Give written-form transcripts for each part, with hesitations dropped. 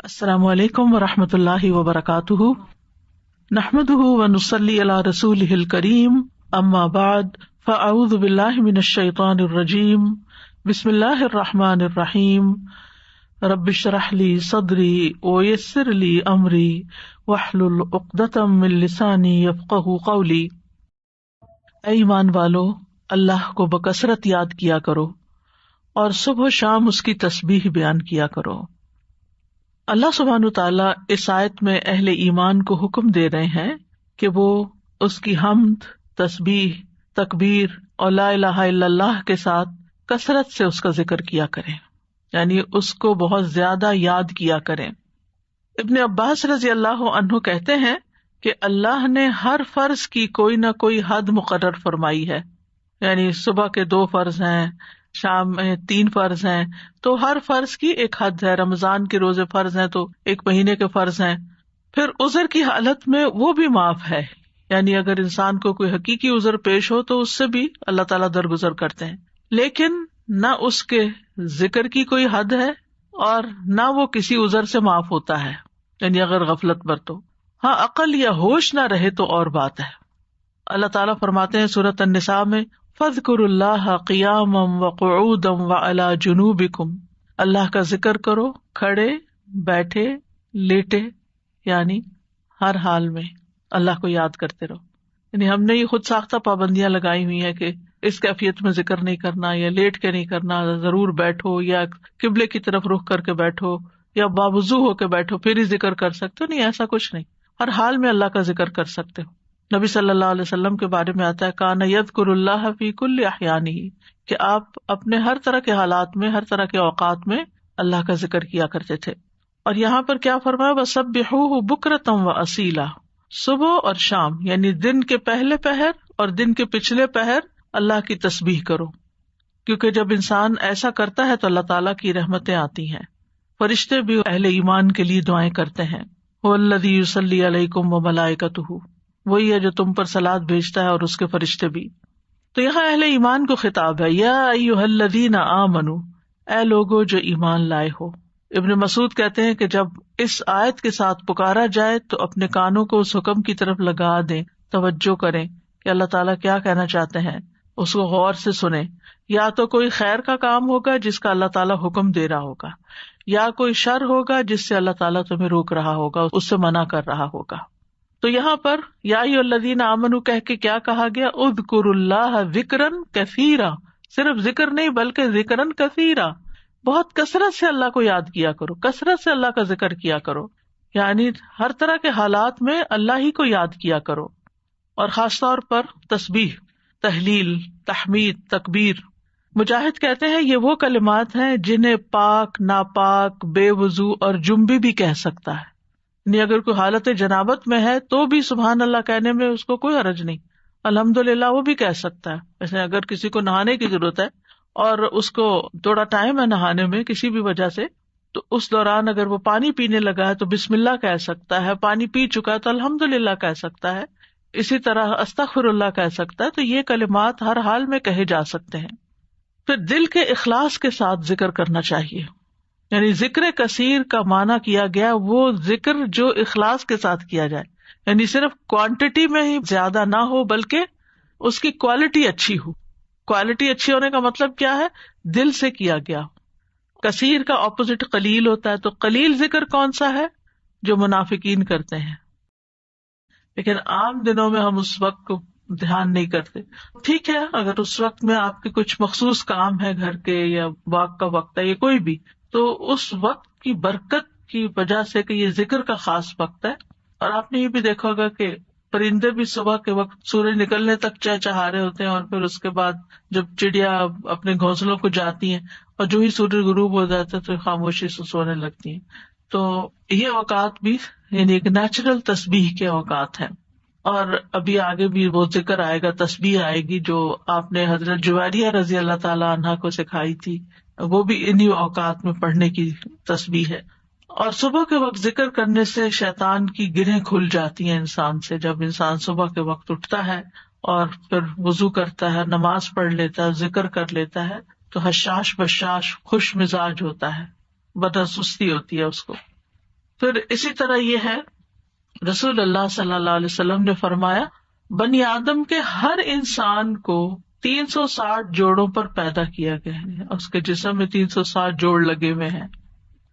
السلام علیکم ورحمۃ اللہ وبرکاتہ، نحمده ونصلی علی رسولہ الکریم، اما بعد فاعوذ باللہ من الشیطان الرجیم، بسم اللہ الرحمن الرحیم، رب اشرح لی صدری ویسر لی امری واحلل عقدۃ من لسانی یفقہوا قولی۔ اے ایمان والو، اللہ کو بکثرت یاد کیا کرو اور صبح و شام اس کی تسبیح بیان کیا کرو۔ اللہ سبحانہ تعالیٰ اس آیت میں اہل ایمان کو حکم دے رہے ہیں کہ وہ اس کی حمد، تسبیح، تکبیر اور لا الہ الا اللہ کے ساتھ کثرت سے اس کا ذکر کیا کریں، یعنی اس کو بہت زیادہ یاد کیا کریں۔ ابن عباس رضی اللہ عنہ کہتے ہیں کہ اللہ نے ہر فرض کی کوئی نہ کوئی حد مقرر فرمائی ہے، یعنی صبح کے 2 فرض ہیں، شام میں 3 فرض ہیں، تو ہر فرض کی ایک حد ہے۔ رمضان کے روزے فرض ہیں تو 1 مہینے کے فرض ہیں۔ پھر عذر کی حالت میں وہ بھی معاف ہے، یعنی اگر انسان کو کوئی حقیقی عذر پیش ہو تو اس سے بھی اللہ تعالیٰ درگزر کرتے ہیں، لیکن نہ اس کے ذکر کی کوئی حد ہے اور نہ وہ کسی عذر سے معاف ہوتا ہے، یعنی اگر غفلت برتو۔ ہاں، عقل یا ہوش نہ رہے تو اور بات ہے۔ اللہ تعالیٰ فرماتے ہیں سورۃ النساء میں، فاذکروا اللہ قیاما وقعودا وعلی جنوبکم، اللہ کا ذکر کرو کھڑے، بیٹھے، لیٹے، یعنی ہر حال میں اللہ کو یاد کرتے رہو۔ یعنی ہم نے یہ خود ساختہ پابندیاں لگائی ہوئی ہیں کہ اس کیفیت میں ذکر نہیں کرنا، یا لیٹ کے نہیں کرنا، ضرور بیٹھو، یا قبلے کی طرف رخ کر کے بیٹھو، یا باوضو ہو کے بیٹھو پھر ہی ذکر کر سکتے ہو۔ نہیں، ایسا کچھ نہیں، ہر حال میں اللہ کا ذکر کر سکتے ہو۔ نبی صلی اللہ علیہ وسلم کے بارے میں آتا ہے، کان یذکر اللہ فی کل احیانہ، کہ آپ اپنے ہر طرح کے حالات میں، ہر طرح کے اوقات میں اللہ کا ذکر کیا کرتے تھے۔ اور یہاں پر کیا فرمایا، وسبحوہ بکرۃ واصیلا، صبح اور شام، یعنی دن کے پہلے پہر اور دن کے پچھلے پہر اللہ کی تسبیح کرو، کیونکہ جب انسان ایسا کرتا ہے تو اللہ تعالیٰ کی رحمتیں آتی ہیں۔ فرشتے بھی اہل ایمان کے لیے دعائیں کرتے ہیں، هو الذی یصلی علیکم وملائکتہ، وہی ہے جو تم پر صلوات بھیجتا ہے اور اس کے فرشتے بھی۔ تو یہاں اہل ایمان کو خطاب ہے، یا ایھا الذین آمنوا، اے لوگو جو ایمان لائے ہو۔ ابن مسعود کہتے ہیں کہ جب اس آیت کے ساتھ پکارا جائے تو اپنے کانوں کو اس حکم کی طرف لگا دیں، توجہ کریں کہ اللہ تعالیٰ کیا کہنا چاہتے ہیں، اس کو غور سے سنیں۔ یا تو کوئی خیر کا کام ہوگا جس کا اللہ تعالیٰ حکم دے رہا ہوگا، یا کوئی شر ہوگا جس سے اللہ تعالیٰ تمہیں روک رہا ہوگا، اس سے منع کر رہا ہوگا۔ تو یہاں پر یا ایھا الذین آمنوا کہہ کے کیا کہا گیا، اذکروا اللہ ذکرا کثیرا، صرف ذکر نہیں بلکہ ذکرا کثیرا، بہت کثرت سے اللہ کو یاد کیا کرو، کثرت سے اللہ کا ذکر کیا کرو، یعنی ہر طرح کے حالات میں اللہ ہی کو یاد کیا کرو۔ اور خاص طور پر تسبیح، تحلیل، تحمید، تکبیر۔ مجاہد کہتے ہیں یہ وہ کلمات ہیں جنہیں پاک، ناپاک، بے وضو اور جنبی بھی کہہ سکتا ہے، یعنی اگر کوئی حالت جنابت میں ہے تو بھی سبحان اللہ کہنے میں اس کو کوئی حرج نہیں، الحمدللہ وہ بھی کہہ سکتا ہے۔ جیسے اگر کسی کو نہانے کی ضرورت ہے اور اس کو تھوڑا ٹائم ہے نہانے میں کسی بھی وجہ سے، تو اس دوران اگر وہ پانی پینے لگا ہے تو بسم اللہ کہہ سکتا ہے، پانی پی چکا ہے تو الحمدللہ کہہ سکتا ہے، اسی طرح استغفر اللہ کہہ سکتا ہے۔ تو یہ کلمات ہر حال میں کہے جا سکتے ہیں۔ پھر دل کے اخلاص کے ساتھ ذکر کرنا چاہیے، یعنی ذکر کثیر کا معنی کیا گیا وہ ذکر جو اخلاص کے ساتھ کیا جائے، یعنی صرف کوانٹٹی میں ہی زیادہ نہ ہو بلکہ اس کی کوالٹی اچھی ہو۔ کوالٹی اچھی ہونے کا مطلب کیا ہے، دل سے کیا گیا۔ کثیر کا اپوزٹ قلیل ہوتا ہے، تو قلیل ذکر کون سا ہے، جو منافقین کرتے ہیں، لیکن عام دنوں میں ہم اس وقت کو دھیان نہیں کرتے۔ ٹھیک ہے، اگر اس وقت میں آپ کے کچھ مخصوص کام ہے گھر کے، یا واک کا وقت ہے، یا کوئی بھی، تو اس وقت کی برکت کی وجہ سے کہ یہ ذکر کا خاص وقت ہے۔ اور آپ نے یہ بھی دیکھا ہوگا کہ پرندے بھی صبح کے وقت سورج نکلنے تک چہچہا رہے ہوتے ہیں، اور پھر اس کے بعد جب چڑیا اپنے گھونسلوں کو جاتی ہیں اور جو ہی سورج غروب ہو جاتا ہے تو خاموشی سے سونے لگتی ہیں۔ تو یہ اوقات بھی یعنی ایک نیچرل تسبیح کے اوقات ہیں۔ اور ابھی آگے بھی وہ ذکر آئے گا، تسبیح آئے گی جو آپ نے حضرت جویریہ رضی اللہ تعالی عنہا کو سکھائی تھی، وہ بھی انہی اوقات میں پڑھنے کی تسبیح ہے۔ اور صبح کے وقت ذکر کرنے سے شیطان کی گرہیں کھل جاتی ہیں انسان سے۔ جب انسان صبح کے وقت اٹھتا ہے اور پھر وضو کرتا ہے، نماز پڑھ لیتا ہے، ذکر کر لیتا ہے، تو حشاش بشاش خوش مزاج ہوتا ہے، ورنہ سستی ہوتی ہے اس کو۔ پھر اسی طرح یہ ہے، رسول اللہ صلی اللہ علیہ وسلم نے فرمایا بنی آدم کے ہر انسان کو 360 جوڑوں پر پیدا کیا گیا ہے، اس کے جسم میں 360 جوڑ لگے ہوئے ہیں.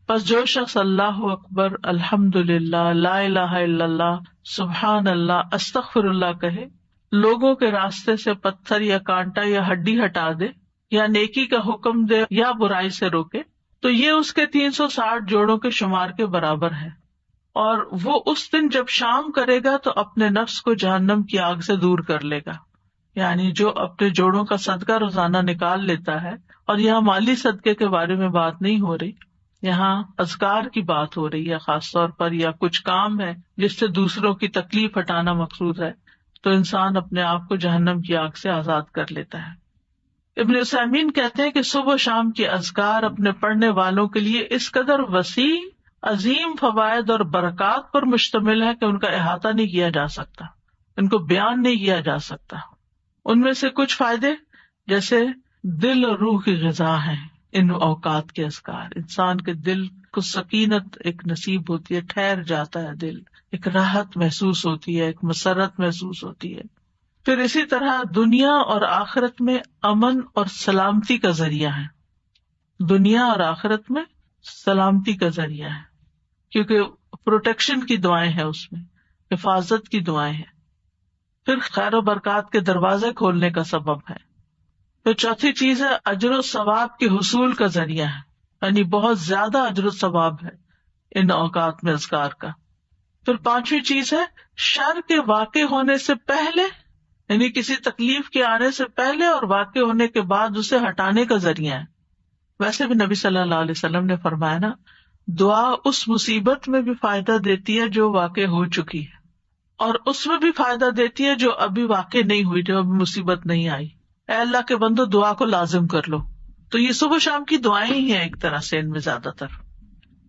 پس جو شخص اللہ اکبر، الحمدللہ، لا الہ الا اللہ، سبحان اللہ، استغفر اللہ کہے، لوگوں کے راستے سے پتھر یا کانٹا یا ہڈی ہٹا دے، یا نیکی کا حکم دے یا برائی سے روکے، تو یہ اس کے 360 جوڑوں کے شمار کے برابر ہے. اور وہ اس دن جب شام کرے گا تو اپنے نفس کو جہنم کی آگ سے دور کر لے گا. یعنی جو اپنے جوڑوں کا صدقہ روزانہ نکال لیتا ہے، اور یہاں مالی صدقے کے بارے میں بات نہیں ہو رہی، یہاں اذکار کی بات ہو رہی ہے خاص طور پر، یا کچھ کام ہے جس سے دوسروں کی تکلیف ہٹانا مقصود ہے، تو انسان اپنے آپ کو جہنم کی آگ سے آزاد کر لیتا ہے. ابن عثیمین کہتے ہیں کہ صبح و شام کے اذکار اپنے پڑھنے والوں کے لیے اس قدر وسیع، عظیم فوائد اور برکات پر مشتمل ہے کہ ان کا احاطہ نہیں کیا جا سکتا، ان کو بیان نہیں کیا جا سکتا. ان میں سے کچھ فائدے جیسے دل اور روح کی غذا ہیں ان اوقات کے اذکار. انسان کے دل کو سکینت ایک نصیب ہوتی ہے، ٹھہر جاتا ہے دل، ایک راحت محسوس ہوتی ہے، ایک مسرت محسوس ہوتی ہے. پھر اسی طرح دنیا اور آخرت میں امن اور سلامتی کا ذریعہ ہے. دنیا اور آخرت میں سلامتی کا ذریعہ ہے، کیونکہ پروٹیکشن کی دعائیں ہیں، اس میں حفاظت کی دعائیں ہیں. پھر خیر و برکات کے دروازے کھولنے کا سبب ہے. پھر چوتھی چیز ہے اجر و ثواب کے حصول کا ذریعہ ہے، یعنی بہت زیادہ اجر و ثواب ہے ان اوقات میں اذکار کا. پھر پانچویں چیز ہے شر کے واقع ہونے سے پہلے، یعنی کسی تکلیف کے آنے سے پہلے اور واقع ہونے کے بعد اسے ہٹانے کا ذریعہ ہے. ویسے بھی نبی صلی اللہ علیہ وسلم نے فرمایا نا، دعا اس مصیبت میں بھی فائدہ دیتی ہے جو واقع ہو چکی ہے، اور اس میں بھی فائدہ دیتی ہے جو ابھی واقع نہیں ہوئی، جو ابھی مصیبت نہیں آئی. اے اللہ کے بندو دعا کو لازم کر لو. تو یہ صبح شام کی دعائیں ہی ہیں ایک طرح سے ان میں زیادہ تر.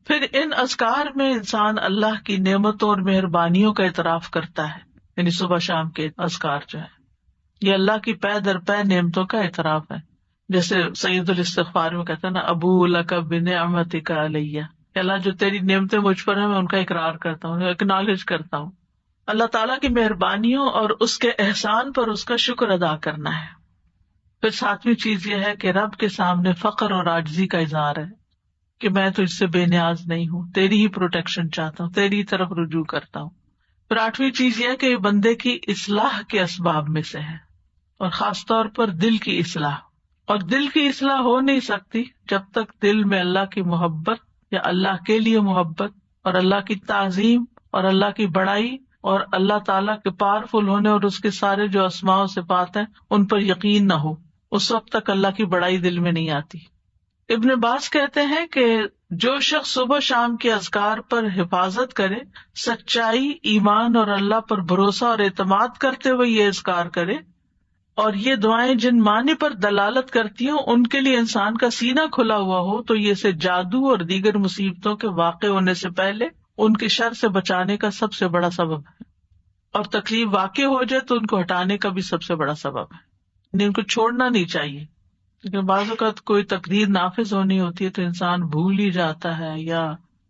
پھر ان اذکار میں انسان اللہ کی نعمتوں اور مہربانیوں کا اعتراف کرتا ہے، یعنی صبح شام کے اذکار جو ہے یہ اللہ کی پے در پے نعمتوں کا اعتراف ہے. جیسے سید الاستغفار میں کہتا ہے نا، ابو لک بنعمتک علیہ، کہ اللہ جو تیری نعمتیں مجھ پر ہیں میں ان کا اقرار کرتا ہوں، ایکنالج کرتا ہوں. اللہ تعالیٰ کی مہربانیوں اور اس کے احسان پر اس کا شکر ادا کرنا ہے. پھر ساتویں چیز یہ ہے کہ رب کے سامنے فقر اور عاجزی کا اظہار ہے کہ میں تجھ سے بے نیاز نہیں ہوں، تیری ہی پروٹیکشن چاہتا ہوں، تیری طرف رجوع کرتا ہوں. پھر آٹھویں چیز یہ ہے کہ یہ بندے کی اصلاح کے اسباب میں سے ہے، اور خاص طور پر دل کی اصلاح. اور دل کی اصلاح ہو نہیں سکتی جب تک دل میں اللہ کی محبت یا اللہ کے لیے محبت اور اللہ کی تعظیم اور اللہ کی بڑائی اور اللہ تعالیٰ کے پاورفل ہونے اور اس کے سارے جو اسماء و صفات ہیں ان پر یقین نہ ہو. اس وقت تک اللہ کی بڑائی دل میں نہیں آتی. ابن عباس کہتے ہیں کہ جو شخص صبح شام کے اذکار پر حفاظت کرے، سچائی، ایمان اور اللہ پر بھروسہ اور اعتماد کرتے ہوئے یہ اذکار کرے، اور یہ دعائیں جن معنی پر دلالت کرتی ہوں ان کے لیے انسان کا سینہ کھلا ہوا ہو، تو یہ اسے جادو اور دیگر مصیبتوں کے واقع ہونے سے پہلے ان کے شر سے بچانے کا سب سے بڑا سبب ہے، اور تکلیف واقع ہو جائے تو ان کو ہٹانے کا بھی سب سے بڑا سبب ہے. یعنی ان کو چھوڑنا نہیں چاہیے، لیکن بعض اوقات کوئی تقدیر نافذ ہونی ہوتی ہے تو انسان بھول ہی جاتا ہے یا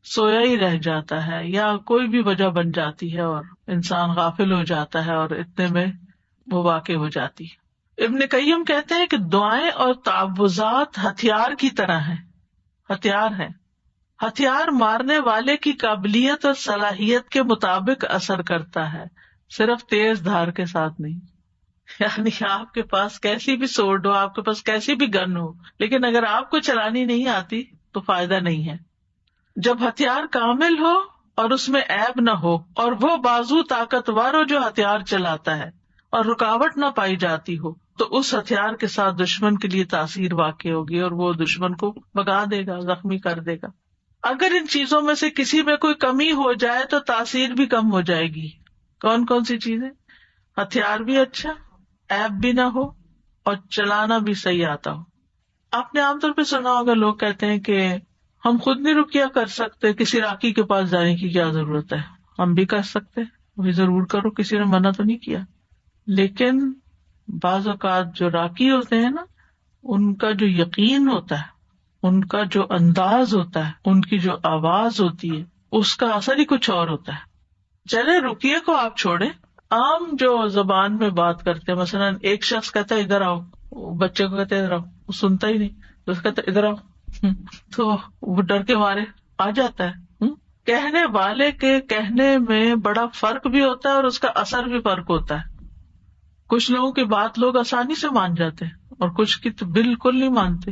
سویا ہی رہ جاتا ہے یا کوئی بھی وجہ بن جاتی ہے اور انسان غافل ہو جاتا ہے اور اتنے میں وہ واقع ہو جاتی ہے. ابن قیم کہتے ہیں کہ دعائیں اور تعوذات ہتھیار کی طرح ہیں، ہتھیار ہیں. ہتھیار مارنے والے کی قابلیت اور صلاحیت کے مطابق اثر کرتا ہے، صرف تیز دھار کے ساتھ نہیں. یعنی آپ کے پاس کیسی بھی سورڈ ہو، آپ کے پاس کیسی بھی گن ہو، لیکن اگر آپ کو چلانی نہیں آتی تو فائدہ نہیں ہے. جب ہتھیار کامل ہو اور اس میں عیب نہ ہو اور وہ بازو طاقتور ہو جو ہتھیار چلاتا ہے اور رکاوٹ نہ پائی جاتی ہو، تو اس ہتھیار کے ساتھ دشمن کے لیے تاثیر واقع ہوگی اور وہ دشمن کو بھگا دے گا، زخمی کر دے گا. اگر ان چیزوں میں سے کسی میں کوئی کمی ہو جائے تو تاثیر بھی کم ہو جائے گی. کون کون سی چیزیں؟ ہتھیار بھی اچھا، عیب بھی نہ ہو اور چلانا بھی صحیح آتا ہو. آپ نے عام طور پہ سنا ہوگا لوگ کہتے ہیں کہ ہم خود نہیں رقیہ کر سکتے، کسی راقی کے پاس جانے کی کیا ضرورت ہے. ہم بھی کر سکتے، وہی ضرور کرو، کسی نے منع تو نہیں کیا. لیکن بعض اوقات جو راقی ہوتے ہیں نا، ان کا جو یقین ہوتا ہے، ان کا جو انداز ہوتا ہے، ان کی جو آواز ہوتی ہے، اس کا اثر ہی کچھ اور ہوتا ہے. چلے رقیے کو آپ چھوڑے، عام جو زبان میں بات کرتے ہیں، مثلاً ایک شخص کہتا ہے ادھر آؤ، بچے کو کہتے ہیں ادھر آؤ، وہ سنتا ہی نہیں، تو اس کہتا ہے ادھر آؤ، تو وہ ڈر کے مارے آ جاتا ہے. کہنے والے کے کہنے میں بڑا فرق بھی ہوتا ہے اور اس کا اثر بھی فرق ہوتا ہے. کچھ لوگوں کی بات لوگ آسانی سے مان جاتے ہیں اور کچھ کی تو بالکل نہیں مانتے.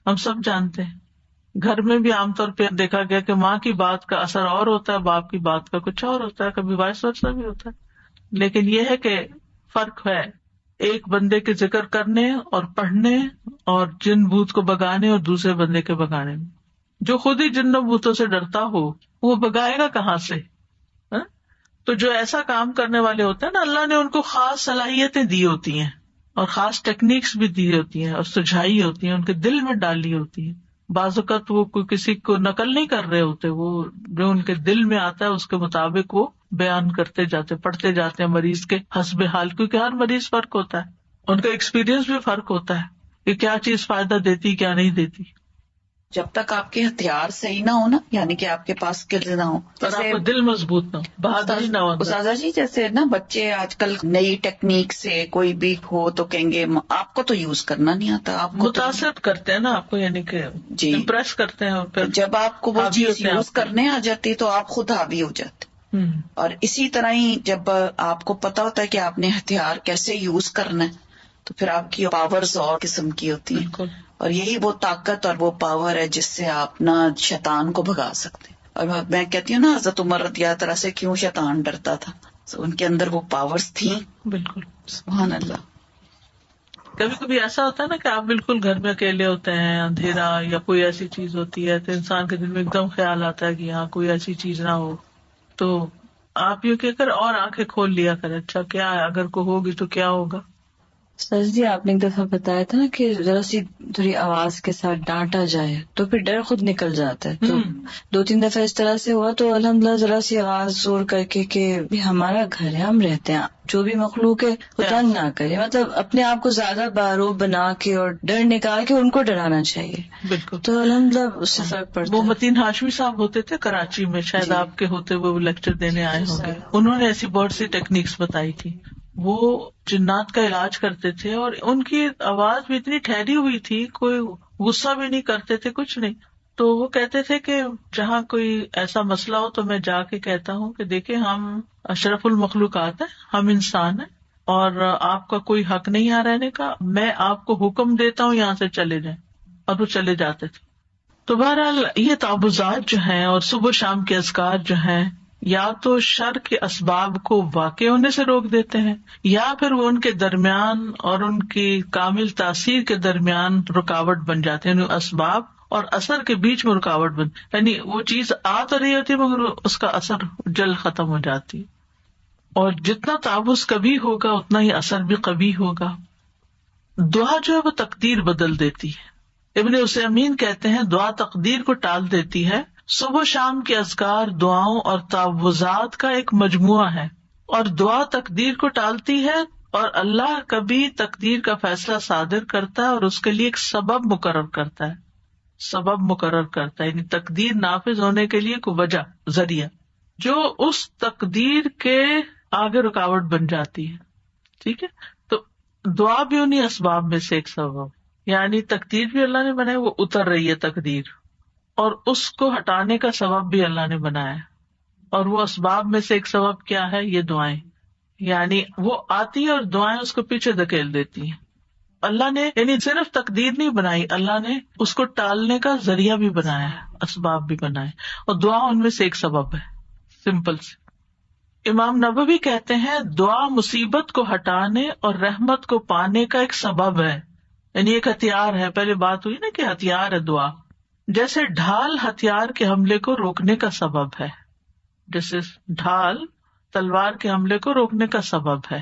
ہم سب جانتے ہیں گھر میں بھی عام طور پہ دیکھا گیا کہ ماں کی بات کا اثر اور ہوتا ہے، باپ کی بات کا کچھ اور ہوتا ہے، کبھی وائس ورسا بھی ہوتا ہے. لیکن یہ ہے کہ فرق ہے ایک بندے کے ذکر کرنے اور پڑھنے اور جن بھوت کو بگانے اور دوسرے بندے کے بگانے میں. جو خود ہی جنوں بھوتوں سے ڈرتا ہو وہ بگائے گا کہاں سے؟ تو جو ایسا کام کرنے والے ہوتے ہیں نا، اللہ نے ان کو خاص صلاحیتیں دی ہوتی ہیں اور خاص ٹیکنیکس بھی دی ہوتی ہیں اور سجھائی ہوتی ہیں، ان کے دل میں ڈالی ہوتی ہیں. بعض اوقات وہ کوئی کسی کو نقل نہیں کر رہے ہوتے، وہ جو ان کے دل میں آتا ہے اس کے مطابق وہ بیان کرتے جاتے، پڑھتے جاتے ہیں مریض کے حسب حال، کیونکہ ہر مریض فرق ہوتا ہے، ان کا ایکسپیرئنس بھی فرق ہوتا ہے کہ کیا چیز فائدہ دیتی کیا نہیں دیتی. جب تک آپ کے ہتھیار صحیح نہ ہو نا، یعنی کہ آپ کے پاس اسکلز نہ ہو، اور آپ کا دل مضبوط نہ ہو، بہادری نہ ہو. استاذہ جی جیسے نا بچے آج کل نئی ٹیکنیک سے کوئی بھی ہو تو کہیں گے آپ کو تو یوز کرنا نہیں آتا، آپ کو متاثر کرتے ہیں نا آپ کو، یعنی کہ جی امپریس کرتے ہیں، اور پھر جب آپ کو وہ چیز یوز کرنے آ جاتی تو آپ خود حاوی ہو جاتے. اور اسی طرح ہی جب آپ کو پتا ہوتا ہے کہ آپ نے ہتھیار کیسے یوز کرنا ہے تو پھر آپ کی پاورز اور قسم کی ہوتی ہیں، اور یہی وہ طاقت اور وہ پاور ہے جس سے آپ نا شیطان کو بھگا سکتے ہیں. اور میں کہتی ہوں نا حضرت عمر رضی اللہ عنہ سے کیوں شیطان ڈرتا تھا، ان کے اندر وہ پاورز تھیں. بالکل سبحان اللہ. کبھی کبھی ایسا ہوتا ہے نا کہ آپ بالکل گھر میں اکیلے ہوتے ہیں، اندھیرا یا کوئی ایسی چیز ہوتی ہے تو انسان کے دل میں ایک دم خیال آتا ہے کہ یہاں کوئی ایسی چیز نہ ہو، تو آپ یہ کہہ کر اور آنکھیں کھول لیا کریں، اچھا کیا ہے اگر کوئی ہوگی تو کیا ہوگا. سر جی آپ نے ایک دفعہ بتایا تھا نا کہ ذرا سی تھوڑی آواز کے ساتھ ڈانٹا جائے تو پھر ڈر خود نکل جاتا ہے. تو 2-3 دفعہ اس طرح سے ہوا تو الحمدللہ ذرا سی آواز زور کر کے کہ ہمارا گھر ہے، ہم رہتے ہیں، جو بھی مخلوق ہے وہ تنگ نہ کرے، مطلب اپنے آپ کو زیادہ باروب بنا کے اور ڈر نکال کے ان کو ڈرانا چاہیے. بالکل. تو الحمدللہ اس سے فرق پڑتا ہے. وہ متین ہاشمی صاحب ہوتے تھے کراچی میں، شاید آپ کے ہوتے ہوئے وہ لیکچر دینے آئے ہوں گے. انہوں نے ایسی بہت سی ٹیکنیکس بتائی تھی. وہ جنات کا علاج کرتے تھے اور ان کی آواز بھی اتنی ٹھہری ہوئی تھی، کوئی غصہ بھی نہیں کرتے تھے، کچھ نہیں. تو وہ کہتے تھے کہ جہاں کوئی ایسا مسئلہ ہو تو میں جا کے کہتا ہوں کہ دیکھیں ہم اشرف المخلوقات ہیں، ہم انسان ہیں اور آپ کا کوئی حق نہیں یہاں رہنے کا، میں آپ کو حکم دیتا ہوں یہاں سے چلے جائیں، اور وہ چلے جاتے تھے. تو بہرحال یہ تعوذات جو ہیں اور صبح شام کے اذکار جو ہیں یا تو شر کے اسباب کو واقع ہونے سے روک دیتے ہیں یا پھر وہ ان کے درمیان اور ان کی کامل تاثیر کے درمیان رکاوٹ بن جاتے ہیں. اسباب اور اثر کے بیچ میں رکاوٹ بن، یعنی وہ چیز آ تو رہی ہوتی مگر اس کا اثر جلد ختم ہو جاتی. اور جتنا تعوذ کبھی ہوگا اتنا ہی اثر بھی کبھی ہوگا. دعا جو ہے وہ تقدیر بدل دیتی ہے. ابن عثیمین کہتے ہیں دعا تقدیر کو ٹال دیتی ہے. صبح و شام کے اذکار دعاؤں اور تعوذات کا ایک مجموعہ ہے، اور دعا تقدیر کو ٹالتی ہے، اور اللہ کبھی تقدیر کا فیصلہ صادر کرتا ہے اور اس کے لیے ایک سبب مقرر کرتا ہے. سبب مقرر کرتا ہے یعنی تقدیر نافذ ہونے کے لیے کوئی وجہ، ذریعہ، جو اس تقدیر کے آگے رکاوٹ بن جاتی ہے. ٹھیک ہے، تو دعا بھی انہیں اسباب میں سے ایک سبب، یعنی تقدیر بھی اللہ نے بنائی، وہ اتر رہی ہے تقدیر، اور اس کو ہٹانے کا سبب بھی اللہ نے بنایا. اور وہ اسباب میں سے ایک سبب کیا ہے؟ یہ دعائیں، یعنی وہ آتی ہے اور دعائیں اس کو پیچھے دھکیل دیتی ہیں. اللہ نے یعنی صرف تقدیر نہیں بنائی، اللہ نے اس کو ٹالنے کا ذریعہ بھی بنایا ہے، اسباب بھی بنائے، اور دعا ان میں سے ایک سبب ہے. سمپل سے امام نبوی کہتے ہیں دعا مصیبت کو ہٹانے اور رحمت کو پانے کا ایک سبب ہے، یعنی ایک ہتھیار ہے. پہلے بات ہوئی نا کہ ہتھیار ہے دعا، جیسے ڈھال ہتھیار کے حملے کو روکنے کا سبب ہے، جیسے ڈھال تلوار کے حملے کو روکنے کا سبب ہے.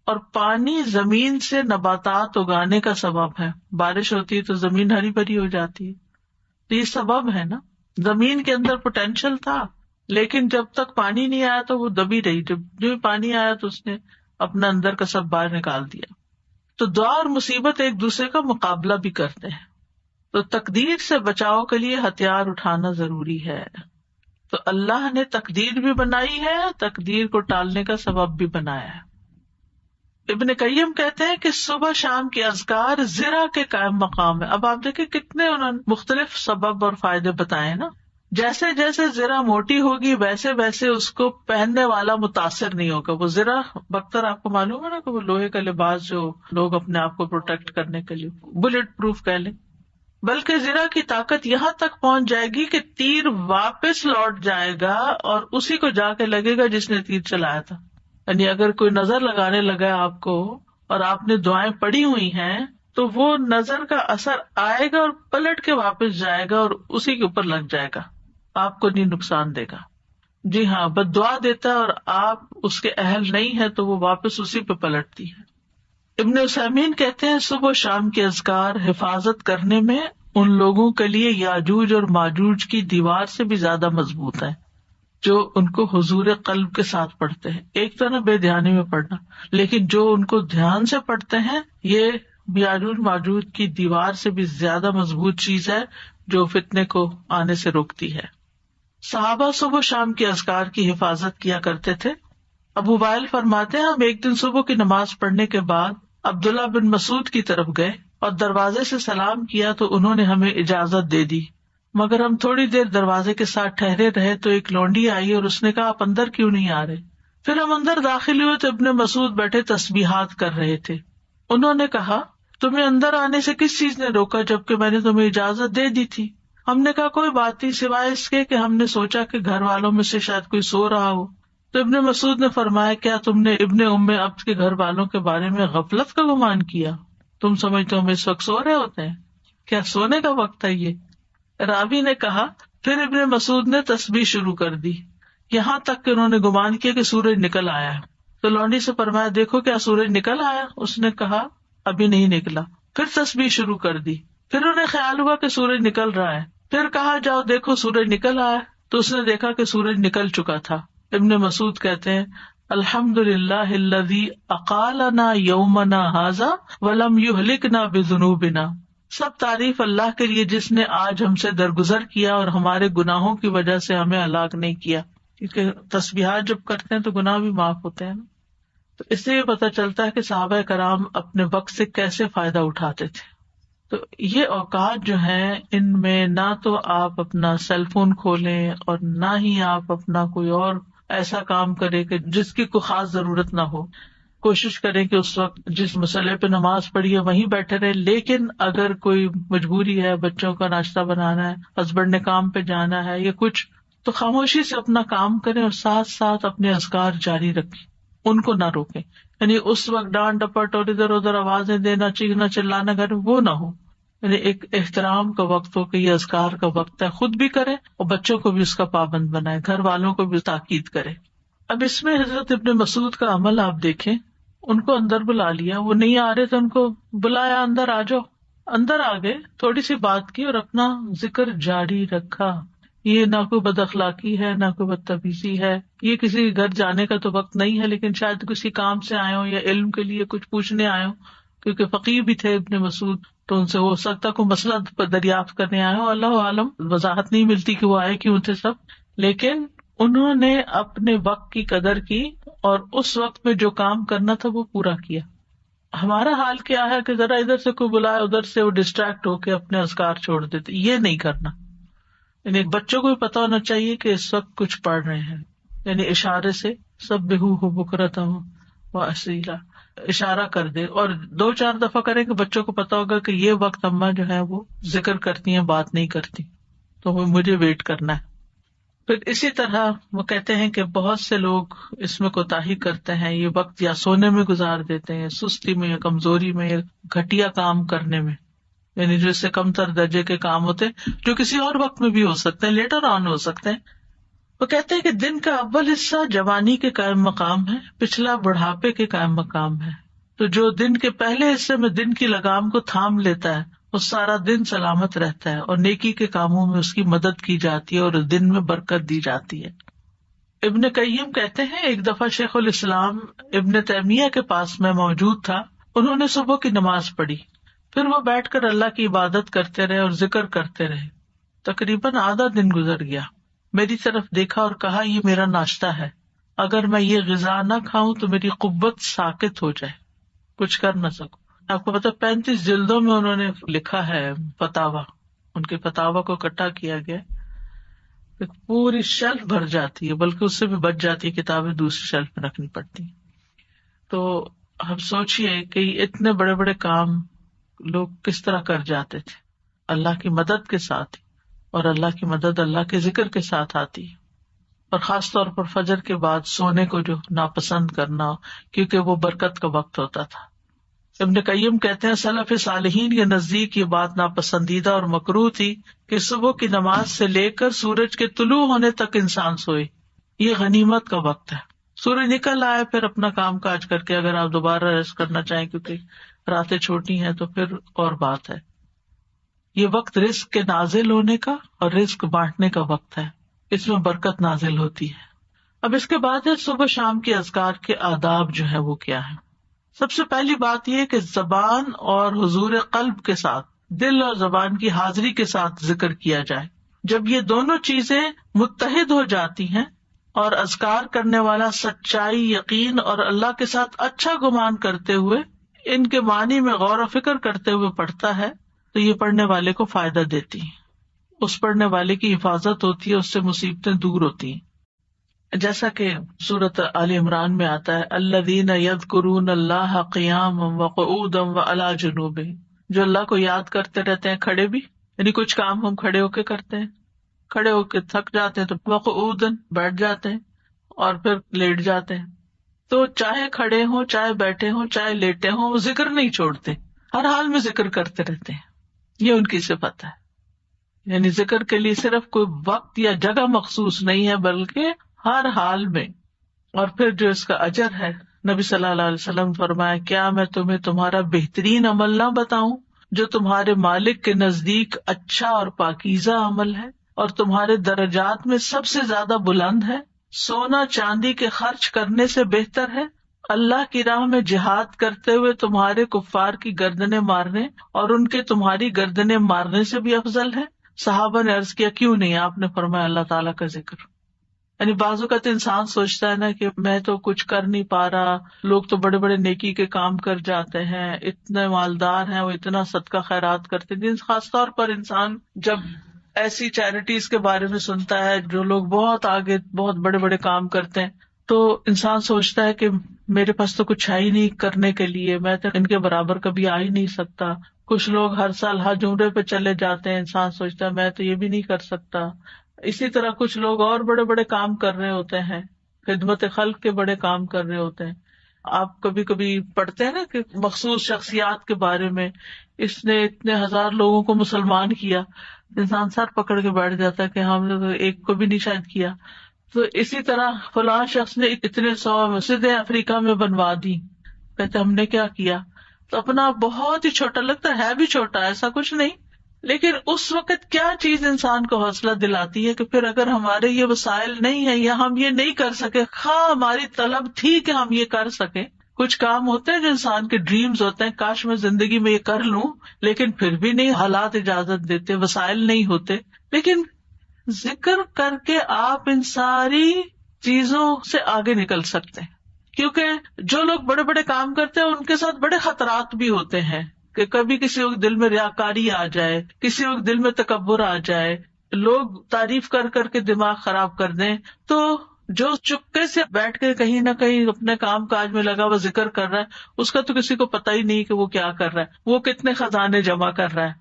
اور پانی زمین سے نباتات اگانے کا سبب ہے. بارش ہوتی ہے تو زمین ہری بھری ہو جاتی ہے، تو یہ سبب ہے نا. زمین کے اندر پوٹینشیل تھا لیکن جب تک پانی نہیں آیا تو وہ دبی رہی، جب جو پانی آیا تو اس نے اپنا اندر کا سب باہر نکال دیا. تو دعا اور مصیبت ایک دوسرے کا مقابلہ بھی کرتے ہیں. تو تقدیر سے بچاؤ کے لیے ہتھیار اٹھانا ضروری ہے. تو اللہ نے تقدیر بھی بنائی ہے، تقدیر کو ٹالنے کا سبب بھی بنایا ہے۔ ابن قیم کہتے ہیں کہ صبح شام کے اذکار ذرا کے قائم مقام ہے۔ اب آپ دیکھیں کتنے انہوں نے مختلف سبب اور فائدے بتائے نا۔ جیسے جیسے ذرا موٹی ہوگی ویسے ویسے اس کو پہننے والا متاثر نہیں ہوگا۔ وہ ذرا بختر آپ کو معلوم ہے نا کہ وہ لوہے کا لباس جو لوگ اپنے آپ کو پروٹیکٹ کرنے کے لیے بلٹ پروف کہہ لیں، بلکہ ذرا کی طاقت یہاں تک پہنچ جائے گی کہ تیر واپس لوٹ جائے گا اور اسی کو جا کے لگے گا جس نے تیر چلایا تھا۔ یعنی اگر کوئی نظر لگانے لگا آپ کو اور آپ نے دعائیں پڑھی ہوئی ہیں تو وہ نظر کا اثر آئے گا اور پلٹ کے واپس جائے گا اور اسی کے اوپر لگ جائے گا، آپ کو نہیں نقصان دے گا۔ جی ہاں، بد دعا دیتا ہے اور آپ اس کے اہل نہیں ہے تو وہ واپس اسی پہ پلٹتی ہے۔ ابن عثیمین کہتے ہیں صبح و شام کے اذکار حفاظت کرنے میں ان لوگوں کے لیے یاجوج اور ماجوج کی دیوار سے بھی زیادہ مضبوط ہے جو ان کو حضور قلب کے ساتھ پڑھتے ہیں۔ ایک تو نا بے دھیانی میں پڑھنا، لیکن جو ان کو دھیان سے پڑھتے ہیں یہ یاجوج ماجوج کی دیوار سے بھی زیادہ مضبوط چیز ہے جو فتنے کو آنے سے روکتی ہے۔ صحابہ صبح و شام کے اذکار کی حفاظت کیا کرتے تھے۔ ابو وائل فرماتے ہیں ہم ایک دن صبح کی نماز پڑھنے کے بعد عبداللہ بن مسعود کی طرف گئے اور دروازے سے سلام کیا تو انہوں نے ہمیں اجازت دے دی، مگر ہم تھوڑی دیر دروازے کے ساتھ ٹھہرے رہے تو ایک لونڈی آئی اور اس نے کہا آپ اندر کیوں نہیں آ رہے؟ پھر ہم اندر داخل ہوئے تو ابن مسعود بیٹھے تسبیحات کر رہے تھے۔ انہوں نے کہا تمہیں اندر آنے سے کس چیز نے روکا جبکہ میں نے تمہیں اجازت دے دی تھی؟ ہم نے کہا کوئی بات نہیں سوائے اس کے کہ ہم نے سوچا کہ گھر والوں میں سے شاید کوئی سو رہا ہو۔ تو ابن مسعود نے فرمایا کیا تم نے ابن ام عبد کے گھر والوں کے بارے میں غفلت کا گمان کیا؟ تم سمجھتے ہو ہم اس وقت سو رہے ہوتے ہیں؟ کیا سونے کا وقت ہے یہ؟ راوی نے کہا پھر ابن مسعود نے تسبیح شروع کر دی یہاں تک کہ انہوں نے گمان کیا کہ سورج نکل آیا۔ تو لونڈی سے فرمایا دیکھو کیا سورج نکل آیا؟ اس نے کہا ابھی نہیں نکلا۔ پھر تسبیح شروع کر دی۔ پھر انہیں خیال ہوا کہ سورج نکل رہا ہے۔ پھر کہا جاؤ دیکھو سورج نکل آیا، تو اس نے دیکھا کہ سورج نکل چکا تھا۔ ابن مسعود کہتے ہیں الحمدللہ الذی اقالنا یومنا ھذا ولم یہلکنا بذنوبنا، سب تعریف اللہ کے لیے جس نے آج ہم سے درگزر کیا اور ہمارے گناہوں کی وجہ سے ہمیں ہلاک نہیں کیا، کیونکہ تسبیحات جب کرتے ہیں تو گناہ بھی معاف ہوتے ہیں نا۔ تو اس سے یہ پتہ چلتا ہے کہ صحابہ کرام اپنے وقت سے کیسے فائدہ اٹھاتے تھے۔ تو یہ اوقات جو ہیں ان میں نہ تو آپ اپنا سیل فون کھولیں اور نہ ہی آپ اپنا کوئی اور ایسا کام کریں کہ جس کی کوئی خاص ضرورت نہ ہو۔ کوشش کریں کہ اس وقت جس مسئلے پہ نماز پڑھی ہے وہیں بیٹھے رہے، لیکن اگر کوئی مجبوری ہے، بچوں کا ناشتہ بنانا ہے، ہسبینڈ نے کام پہ جانا ہے یا کچھ، تو خاموشی سے اپنا کام کریں اور ساتھ ساتھ اپنے اذکار جاری رکھیں، ان کو نہ روکیں۔ یعنی اس وقت ڈانٹ ڈپٹ اور ادھر ادھر آوازیں دینا، چیخنا چلانا گھر وہ نہ ہو۔ یعنی ایک احترام کا وقت ہو کہ یہ اذکار کا وقت ہے، خود بھی کرے اور بچوں کو بھی اس کا پابند بنائے، گھر والوں کو بھی تاکید کرے۔ اب اس میں حضرت ابن مسعود کا عمل آپ دیکھیں، ان کو اندر بلا لیا، وہ نہیں آ رہے تو ان کو بلایا اندر آ جاؤ، اندر آ گئے، تھوڑی سی بات کی اور اپنا ذکر جاری رکھا۔ یہ نہ کوئی بد اخلاقی ہے نہ کوئی بدتمیزی ہے، یہ کسی گھر جانے کا تو وقت نہیں ہے، لیکن شاید کسی کام سے آئے ہو یا علم کے لیے کچھ پوچھنے آئے ہو، کیونکہ فقیہ بھی تھے ابن مسعود، تو ان سے ہو سکتا کوئی مسئلہ دریافت کرنے آئے ہو، اللہ عالم، وضاحت نہیں ملتی کہ وہ آئے کیوں تھے سب، لیکن انہوں نے اپنے وقت کی قدر کی اور اس وقت میں جو کام کرنا تھا وہ پورا کیا۔ ہمارا حال کیا ہے کہ ذرا ادھر سے کوئی بلائے ادھر سے وہ ڈسٹریکٹ ہو کے اپنے اذکار چھوڑ دیتے، یہ نہیں کرنا۔ یعنی بچوں کو بھی پتا ہونا چاہیے کہ اس وقت کچھ پڑھ رہے ہیں، یعنی اشارے سے سبحوہ بکرۃ و اصیلا اشارہ کر دے، اور 2-4 دفعہ کریں کہ بچوں کو پتا ہوگا کہ یہ وقت اماں جو ہے وہ ذکر کرتی ہیں، بات نہیں کرتی، تو مجھے ویٹ کرنا ہے۔ پھر اسی طرح وہ کہتے ہیں کہ بہت سے لوگ اس میں کوتاہی کرتے ہیں، یہ وقت یا سونے میں گزار دیتے ہیں، سستی میں یا کمزوری میں یا گھٹیا کام کرنے میں، یعنی جو اس سے کم تر درجے کے کام ہوتے جو کسی اور وقت میں بھی ہو سکتے ہیں، لیٹر آن ہو سکتے ہیں۔ وہ کہتے ہیں کہ دن کا اول حصہ جوانی کے قائم مقام ہے، پچھلا بڑھاپے کے قائم مقام ہے، تو جو دن کے پہلے حصے میں دن کی لگام کو تھام لیتا ہے وہ سارا دن سلامت رہتا ہے اور نیکی کے کاموں میں اس کی مدد کی جاتی ہے اور دن میں برکت دی جاتی ہے۔ ابن قیم کہتے ہیں ایک دفعہ شیخ الاسلام ابن تیمیہ کے پاس میں موجود تھا، انہوں نے صبح کی نماز پڑھی، پھر وہ بیٹھ کر اللہ کی عبادت کرتے رہے اور ذکر کرتے رہے، تقریباً آدھا دن گزر گیا۔ میری طرف دیکھا اور کہا یہ میرا ناشتہ ہے، اگر میں یہ غذا نہ کھاؤں تو میری قوت ساکت ہو جائے، کچھ کر نہ سکوں. آپ کو پتا 35 جلدوں میں انہوں نے لکھا ہے فتاوا، ان کے فتاوا کو اکٹھا کیا گیا، پوری شیلف بھر جاتی ہے، بلکہ اس سے بھی بچ جاتی ہے، کتابیں دوسری شیلف میں رکھنی پڑتی ہیں. تو ہم سوچئے کہ اتنے بڑے بڑے کام لوگ کس طرح کر جاتے تھے اللہ کی مدد کے ساتھ، اور اللہ کی مدد اللہ کے ذکر کے ساتھ آتی ہے. اور خاص طور پر فجر کے بعد سونے کو جو ناپسند کرنا، کیونکہ وہ برکت کا وقت ہوتا تھا. ابن قیم کہتے ہیں سلف صالحین کے نزدیک یہ بات ناپسندیدہ اور مکروہ تھی کہ صبح کی نماز سے لے کر سورج کے طلوع ہونے تک انسان سوئے. یہ غنیمت کا وقت ہے. سورج نکل آئے پھر اپنا کام کاج کر کے اگر آپ دوبارہ ریسٹ کرنا چاہیں کیونکہ راتیں چھوٹی ہیں تو پھر اور بات ہے. یہ وقت رزق کے نازل ہونے کا اور رزق بانٹنے کا وقت ہے، اس میں برکت نازل ہوتی ہے. اب اس کے بعد ہے صبح شام کے اذکار کے آداب جو ہے وہ کیا ہے. سب سے پہلی بات یہ کہ زبان اور حضور قلب کے ساتھ، دل اور زبان کی حاضری کے ساتھ ذکر کیا جائے. جب یہ دونوں چیزیں متحد ہو جاتی ہیں اور اذکار کرنے والا سچائی، یقین اور اللہ کے ساتھ اچھا گمان کرتے ہوئے ان کے معنی میں غور و فکر کرتے ہوئے پڑھتا ہے تو یہ پڑھنے والے کو فائدہ دیتی ہیں، اس پڑھنے والے کی حفاظت ہوتی ہے، اس سے مصیبتیں دور ہوتی ہیں. جیسا کہ سورۃ آل عمران میں آتا ہے الذین یذکرون اللہ قیاما وقعودا وعلی جنوبہم، جو اللہ کو یاد کرتے رہتے ہیں کھڑے بھی، یعنی کچھ کام ہم کھڑے ہو کے کرتے ہیں، کھڑے ہو کے تھک جاتے ہیں تو وقعودا بیٹھ جاتے ہیں اور پھر لیٹ جاتے ہیں. تو چاہے کھڑے ہوں، چاہے بیٹھے ہوں، چاہے لیٹے ہوں، وہ ذکر نہیں چھوڑتے، ہر حال میں ذکر کرتے رہتے ہیں. یہ ان کی صفت ہے، یعنی ذکر کے لیے صرف کوئی وقت یا جگہ مخصوص نہیں ہے بلکہ ہر حال میں. اور پھر جو اس کا اجر ہے، نبی صلی اللہ علیہ وسلم نے فرمایا کیا میں تمہیں تمہارا بہترین عمل نہ بتاؤں جو تمہارے مالک کے نزدیک اچھا اور پاکیزہ عمل ہے اور تمہارے درجات میں سب سے زیادہ بلند ہے. سونا چاندی کے خرچ کرنے سے بہتر ہے، اللہ کی راہ میں جہاد کرتے ہوئے تمہارے کفار کی گردنیں مارنے اور ان کے تمہاری گردنیں مارنے سے بھی افضل ہے. صحابہ نے عرض کیا کیوں نہیں؟ آپ نے فرمایا اللہ تعالیٰ کا ذکر. یعنی بعض اوقات انسان سوچتا ہے نا کہ میں تو کچھ کر نہیں پا رہا، لوگ تو بڑے بڑے نیکی کے کام کر جاتے ہیں، اتنے مالدار ہیں، وہ اتنا صدقہ خیرات کرتے ہیں. خاص طور پر انسان جب ایسی چیریٹیز کے بارے میں سنتا ہے جو لوگ بہت آگے بہت بڑے بڑے کام کرتے ہیں تو انسان سوچتا ہے کہ میرے پاس تو کچھ ہے ہی نہیں کرنے کے لیے، میں تو ان کے برابر کبھی آ ہی نہیں سکتا. کچھ لوگ ہر سال حج عمرے پہ چلے جاتے ہیں، انسان سوچتا ہے میں تو یہ بھی نہیں کر سکتا. اسی طرح کچھ لوگ اور بڑے بڑے کام کر رہے ہوتے ہیں، خدمت خلق کے بڑے کام کر رہے ہوتے ہیں. آپ کبھی کبھی پڑھتے ہیں نا کہ مخصوص شخصیات کے بارے میں، اس نے اتنے ہزار لوگوں کو مسلمان کیا، انسان سر پکڑ کے بیٹھ جاتا ہے کہ ہم نے تو ایک کو بھی نہیں شاید کیا. تو اسی طرح فلاں شخص نے اتنے 100 مسجدیں افریقہ میں بنوا دی، کہتے ہم نے کیا کیا؟ تو اپنا بہت ہی چھوٹا لگتا ہے بھی چھوٹا، ایسا کچھ نہیں. لیکن اس وقت کیا چیز انسان کو حوصلہ دلاتی ہے کہ پھر اگر ہمارے یہ وسائل نہیں ہے یا ہم یہ نہیں کر سکے، خواہ ہماری طلب تھی کہ ہم یہ کر سکیں. کچھ کام ہوتے ہیں جو انسان کے ڈریمز ہوتے ہیں، کاش میں زندگی میں یہ کر لوں، لیکن پھر بھی نہیں، حالات اجازت دیتے، وسائل نہیں ہوتے. لیکن ذکر کر کے آپ ان ساری چیزوں سے آگے نکل سکتے ہیں، کیونکہ جو لوگ بڑے بڑے کام کرتے ہیں ان کے ساتھ بڑے خطرات بھی ہوتے ہیں کہ کبھی کسی وقت دل میں ریاکاری آ جائے، کسی وقت دل میں تکبر آ جائے، لوگ تعریف کر کر کے دماغ خراب کر دیں. تو جو چپکے سے بیٹھ کے کہیں نہ کہیں اپنے کام کاج میں لگا ہوا ذکر کر رہا ہے، اس کا تو کسی کو پتہ ہی نہیں کہ وہ کیا کر رہا ہے، وہ کتنے خزانے جمع کر رہا ہے.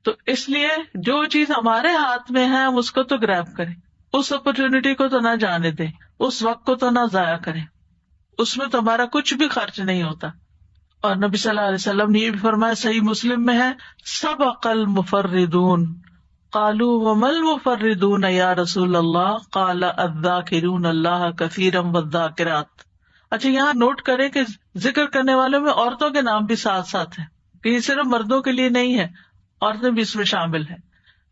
تو اس لیے جو چیز ہمارے ہاتھ میں ہے ہم اس کو تو گریب کریں، اس اپرچونٹی کو تو نہ جانے دیں، اس وقت کو تو نہ ضائع کریں، اس میں تو ہمارا کچھ بھی خرچ نہیں ہوتا. اور نبی صلی اللہ علیہ وسلم نے یہ بھی فرمایا، صحیح مسلم میں ہے، سبق المفردون قالوا وما المفردون یا رسول اللہ قال الذاکرون اللہ کثیرا والذاکرات. اچھا یہاں نوٹ کریں کہ ذکر کرنے والوں میں عورتوں کے نام بھی ساتھ ساتھ ہیں، کہ یہ صرف مردوں کے لیے نہیں ہے، عورتیں بھی اس میں شامل ہیں.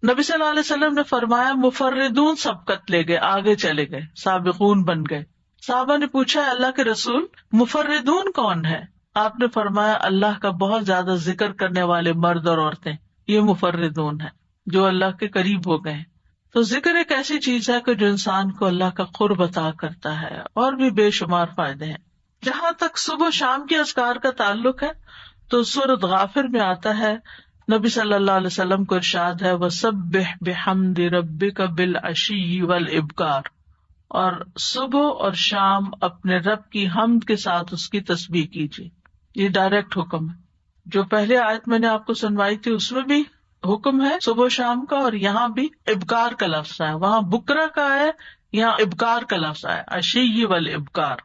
نبی صلی اللہ علیہ وسلم نے فرمایا مفردون سبقت لے گئے، آگے چلے گئے، سابقون بن گئے. صحابہ نے پوچھا اللہ کے رسول مفردون کون ہے؟ آپ نے فرمایا اللہ کا بہت زیادہ ذکر کرنے والے مرد اور عورتیں، یہ مفردون ہیں جو اللہ کے قریب ہو گئے. تو ذکر ایک ایسی چیز ہے کہ جو انسان کو اللہ کا قرب عطا کرتا ہے، اور بھی بے شمار فائدے ہیں. جہاں تک صبح شام کے اذکار کا تعلق ہے تو سورۃ غافر میں آتا ہے، نبی صلی اللہ علیہ وسلم کو ارشاد ہے وَسَبِّحْ بِحَمْدِ رَبِّكَ بِالْعَشِيِّ وَالْإِبْكَارِ، اور صبح اور شام اپنے رب کی حمد کے ساتھ اس کی تسبیح کیجیے. یہ ڈائریکٹ حکم ہے. جو پہلے آیت میں نے آپ کو سنوائی تھی اس میں بھی حکم ہے صبح شام کا، اور یہاں بھی ابکار کا لفظ ہے. وہاں بکرا کا ہے، یہاں ابکار کا لفظ ہے، عشی والابکار،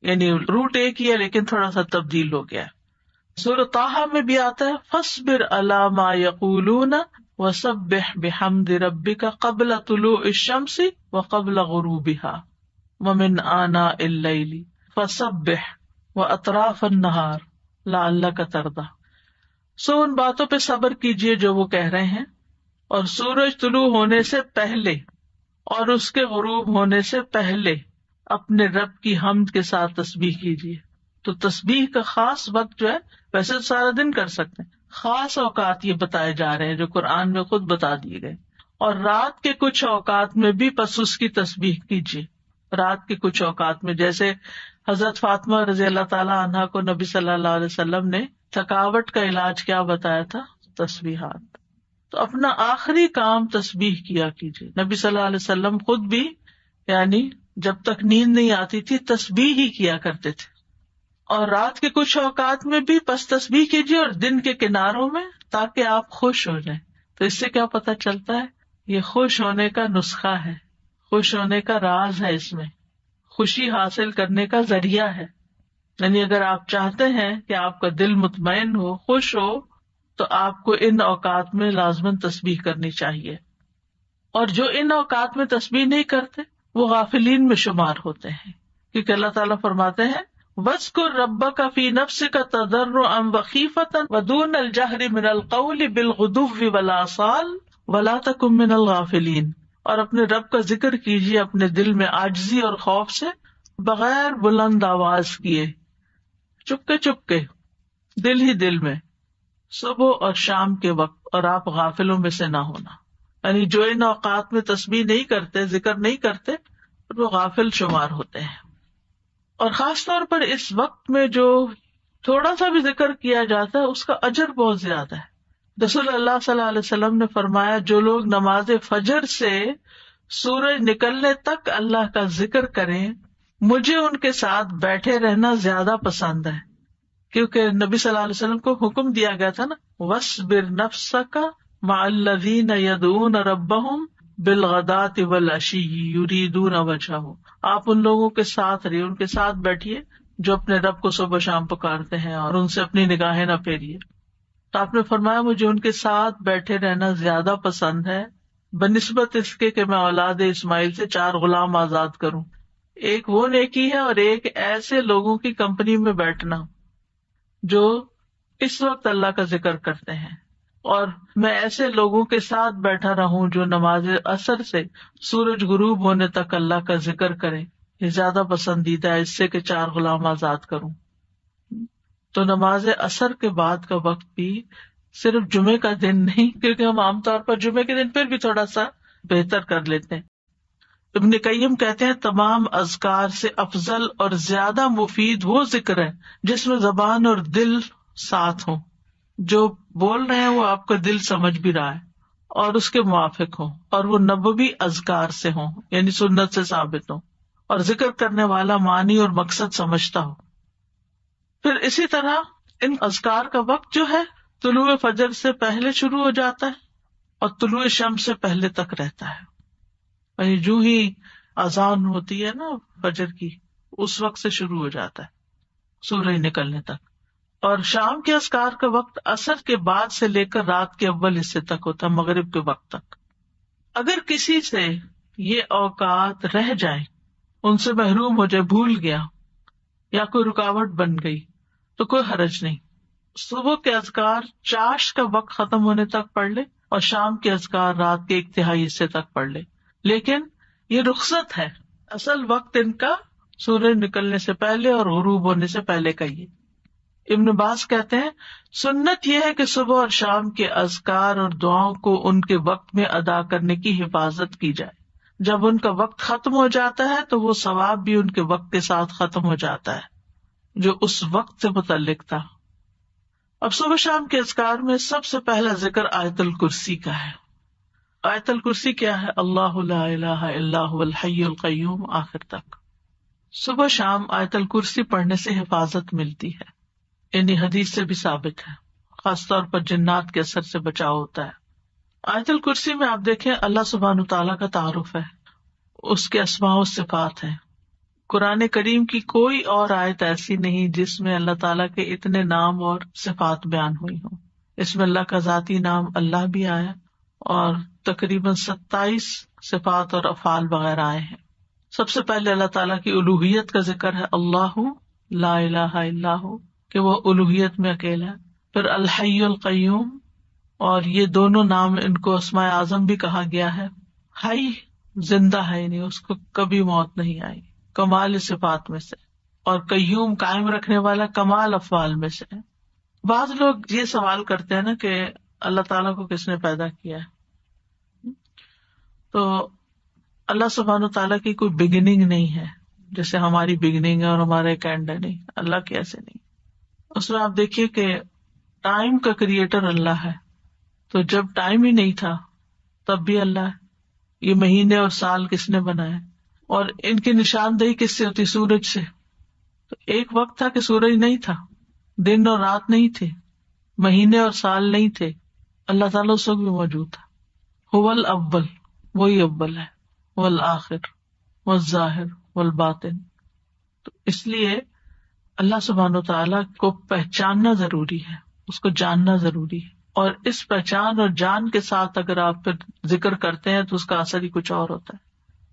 یعنی روٹ ایک ہی ہے لیکن تھوڑا سا تبدیل ہو گیا ہے. سورۃ طٰہٰ میں بھی آتا ہے فاصبر علی ما یقولون وسبح بحمد ربک قبل طلوع الشمس وقبل غروبها ومن آناء اللیل فسبح واطراف النہار لعلک ترضی. سو ان باتوں پہ صبر کیجیے جو وہ کہہ رہے ہیں، اور سورج طلوع ہونے سے پہلے اور اس کے غروب ہونے سے پہلے اپنے رب کی حمد کے ساتھ تسبیح کیجیے. تو تسبیح کا خاص وقت جو ہے، ویسے تو سارا دن کر سکتے ہیں، خاص اوقات یہ بتائے جا رہے ہیں جو قرآن میں خود بتا دیے گئے. اور رات کے کچھ اوقات میں بھی بس اس کی تسبیح کیجیے. رات کے کچھ اوقات میں، جیسے حضرت فاطمہ رضی اللہ تعالیٰ عنہا کو نبی صلی اللہ علیہ وسلم نے تھکاوٹ کا علاج کیا بتایا تھا؟ تسبیحات. تو اپنا آخری کام تسبیح کیا کیجیے. نبی صلی اللہ علیہ وسلم خود بھی یعنی جب تک نیند نہیں آتی تھی تسبیح ہی کیا کرتے تھے. اور رات کے کچھ اوقات میں بھی بس تسبیح کیجیے، اور دن کے کناروں میں، تاکہ آپ خوش ہو جائیں. تو اس سے کیا پتہ چلتا ہے؟ یہ خوش ہونے کا نسخہ ہے، خوش ہونے کا راز ہے، اس میں خوشی حاصل کرنے کا ذریعہ ہے. یعنی اگر آپ چاہتے ہیں کہ آپ کا دل مطمئن ہو، خوش ہو، تو آپ کو ان اوقات میں لازماً تسبیح کرنی چاہیے. اور جو ان اوقات میں تسبیح نہیں کرتے وہ غافلین میں شمار ہوتے ہیں، کیونکہ اللہ تعالیٰ فرماتے ہیں وَاذْكُرْ رَبَّكَ فِي نَفْسِكَ تَضَرُّعًا وَخِيفَةً وَدُونَ الْجَهْرِ مِنَ الْقَوْلِ بِالْغُدُوِّ وَالْآصَالِ وَلَا تَكُن مِّنَ الْغَافِلِينَ. اور اپنے رب کا ذکر کیجیے اپنے دل میں عاجزی اور خوف سے، بغیر بلند آواز کیے، چپکے چپکے، دل ہی دل میں، صبح اور شام کے وقت. اور آپ غافلوں میں سے نہ ہونا. یعنی جو ان اوقات میں تسبیح نہیں کرتے، ذکر نہیں کرتے، وہ غافل شمار ہوتے ہیں. اور خاص طور پر اس وقت میں جو تھوڑا سا بھی ذکر کیا جاتا ہے اس کا اجر بہت زیادہ ہے. رسول اللہ صلی اللہ علیہ وسلم نے فرمایا جو لوگ نماز فجر سے سورج نکلنے تک اللہ کا ذکر کریں، مجھے ان کے ساتھ بیٹھے رہنا زیادہ پسند ہے. کیونکہ نبی صلی اللہ علیہ وسلم کو حکم دیا گیا تھا نا وَاصْبِرْ نَفْسَكَ مَعَ الَّذِينَ يَدْعُونَ رَبَّهُمْ بِالْغَدَاةِ وَالْعَشِيِّ يُرِيدُونَ وَجْهَهُ. آپ ان لوگوں کے ساتھ رہیے، ان کے ساتھ بیٹھیے جو اپنے رب کو صبح شام پکارتے ہیں اور ان سے اپنی نگاہیں نہ پھیریے. تو آپ نے فرمایا مجھے ان کے ساتھ بیٹھے رہنا زیادہ پسند ہے بنسبت اس کے کہ میں اولاد اسماعیل سے 4 غلام آزاد کروں. ایک وہ نیکی ہے اور ایک ایسے لوگوں کی کمپنی میں بیٹھنا جو اس وقت اللہ کا ذکر کرتے ہیں، اور میں ایسے لوگوں کے ساتھ بیٹھا رہوں جو نماز عصر سے سورج غروب ہونے تک اللہ کا ذکر کریں. یہ زیادہ پسندیدہ ہے اس سے کہ 4 غلام آزاد کروں. تو نماز عصر کے بعد کا وقت بھی صرف جمعے کا دن نہیں، کیونکہ ہم عام طور پر جمعے کے دن پھر بھی تھوڑا سا بہتر کر لیتے ہیں. ابن قیم کہتے ہیں تمام اذکار سے افضل اور زیادہ مفید وہ ذکر ہے جس میں زبان اور دل ساتھ ہوں، جو بول رہے ہیں وہ آپ کا دل سمجھ بھی رہا ہے اور اس کے موافق ہوں، اور وہ نبوی اذکار سے ہوں یعنی سنت سے ثابت ہوں، اور ذکر کرنے والا معنی اور مقصد سمجھتا ہو. پھر اسی طرح ان اذکار کا وقت جو ہے طلوع فجر سے پہلے شروع ہو جاتا ہے اور طلوع شمس سے پہلے تک رہتا ہے. یعنی جو ہی اذان ہوتی ہے نا فجر کی، اس وقت سے شروع ہو جاتا ہے سورج نکلنے تک. اور شام کے اذکار کا وقت عصر کے بعد سے لے کر رات کے اول حصے تک ہوتا ہے، مغرب کے وقت تک. اگر کسی سے یہ اوقات رہ جائیں، ان سے محروم ہو جائے، بھول گیا یا کوئی رکاوٹ بن گئی تو کوئی حرج نہیں. صبح کے اذکار چاشت کا وقت ختم ہونے تک پڑھ لے اور شام کے اذکار رات کے 1/3 حصے تک پڑھ لے. لیکن یہ رخصت ہے، اصل وقت ان کا سورج نکلنے سے پہلے اور غروب ہونے سے پہلے کا. یہ ابن باز کہتے ہیں سنت یہ ہے کہ صبح اور شام کے اذکار اور دعاؤں کو ان کے وقت میں ادا کرنے کی حفاظت کی جائے. جب ان کا وقت ختم ہو جاتا ہے تو وہ ثواب بھی ان کے وقت کے ساتھ ختم ہو جاتا ہے جو اس وقت سے متعلق تھا. اب صبح شام کے اذکار میں سب سے پہلا ذکر آیت الکرسی کا ہے. آیت الکرسی کیا ہے؟ اللہ لا الہ الا هو الحی القیوم آخر تک. صبح شام آیت الکرسی پڑھنے سے حفاظت ملتی ہے، یعنی حدیث سے بھی ثابت ہے، خاص طور پر جنات کے اثر سے بچاؤ ہوتا ہے. آیت الکرسی میں آپ دیکھیں اللہ سبحانہ تعالیٰ کا تعارف ہے، اس کے اسماء و صفات ہیں. قرآن کریم کی کوئی اور آیت ایسی نہیں جس میں اللہ تعالیٰ کے اتنے نام اور صفات بیان ہوئی ہوں. اس میں اللہ کا ذاتی نام اللہ بھی آیا اور تقریباً 27 صفات اور افعال وغیرہ آئے ہیں. سب سے پہلے اللہ تعالیٰ کی الوہیت کا ذکر ہے، اللہ لا الہ الا ہو، کہ وہ الوہیت میں اکیلا ہے. پھر الحی القیوم، اور یہ دونوں نام ان کو اسماء اعظم بھی کہا گیا ہے. حی زندہ ہے، نہیں اس کو کبھی موت نہیں آئی، کمال صفات میں سے، اور قیوم قائم رکھنے والا کمال افعال میں سے. بعض لوگ یہ سوال کرتے ہیں نا کہ اللہ تعالیٰ کو کس نے پیدا کیا ہے؟ تو اللہ سبحانہ تعالیٰ کی کوئی بگننگ نہیں ہے جیسے ہماری بگننگ ہے اور ہمارا ایک اینڈ ہے. نہیں، اللہ کی ایسے نہیں. اس میں آپ دیکھیے کہ ٹائم کا کریٹر اللہ ہے، تو جب ٹائم ہی نہیں تھا تب بھی اللہ ہے. یہ مہینے اور سال کس نے بنائے، اور ان کی نشاندہی کس سے ہوتی؟ سورج سے. تو ایک وقت تھا کہ سورج نہیں تھا، دن اور رات نہیں تھے، مہینے اور سال نہیں تھے، اللہ تعالیٰ اس وقت بھی موجود تھا. هو الاول، وہی اول ہے، والآخر والظاہر والباطن. تو اس لیے اللہ سبحانہ وتعالیٰ کو پہچاننا ضروری ہے، اس کو جاننا ضروری ہے. اور اس پہچان اور جان کے ساتھ اگر آپ پھر ذکر کرتے ہیں تو اس کا اثر ہی کچھ اور ہوتا ہے.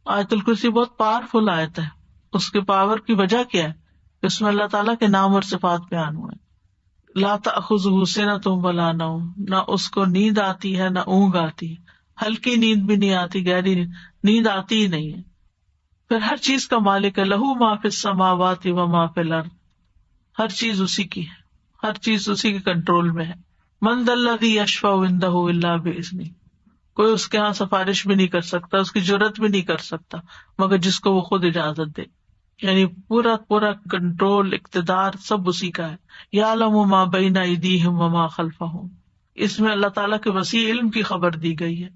آیت الکرسی بہت پاورفل آیت ہے. اس کے پاور کی وجہ کیا ہے؟ اس میں اللہ تعالیٰ کے نام اور صفات بیان ہوئے. لا تأخذہ سنۃ ولا نوم، نہ اس کو نیند آتی ہے نہ اونگ آتی ہے. ہلکی نیند بھی نہیں آتی، گہری نیند آتی ہی نہیں ہے. پھر ہر چیز کا مالک ہے. لہ ما فی السماوات و ما فی الارض، ہر چیز اسی کی ہے، ہر چیز اسی کے کنٹرول میں ہے. من ذا الذی یشفع عندہ الا باذنہ، کوئی اس کے ہاں سفارش بھی نہیں کر سکتا، اس کی جرات بھی نہیں کر سکتا مگر جس کو وہ خود اجازت دے. یعنی پورا کنٹرول، اقتدار سب اسی کا ہے. یعلم ما بین ایدیہم وما خلفہم، اس میں اللہ تعالیٰ کے وسیع علم کی خبر دی گئی ہے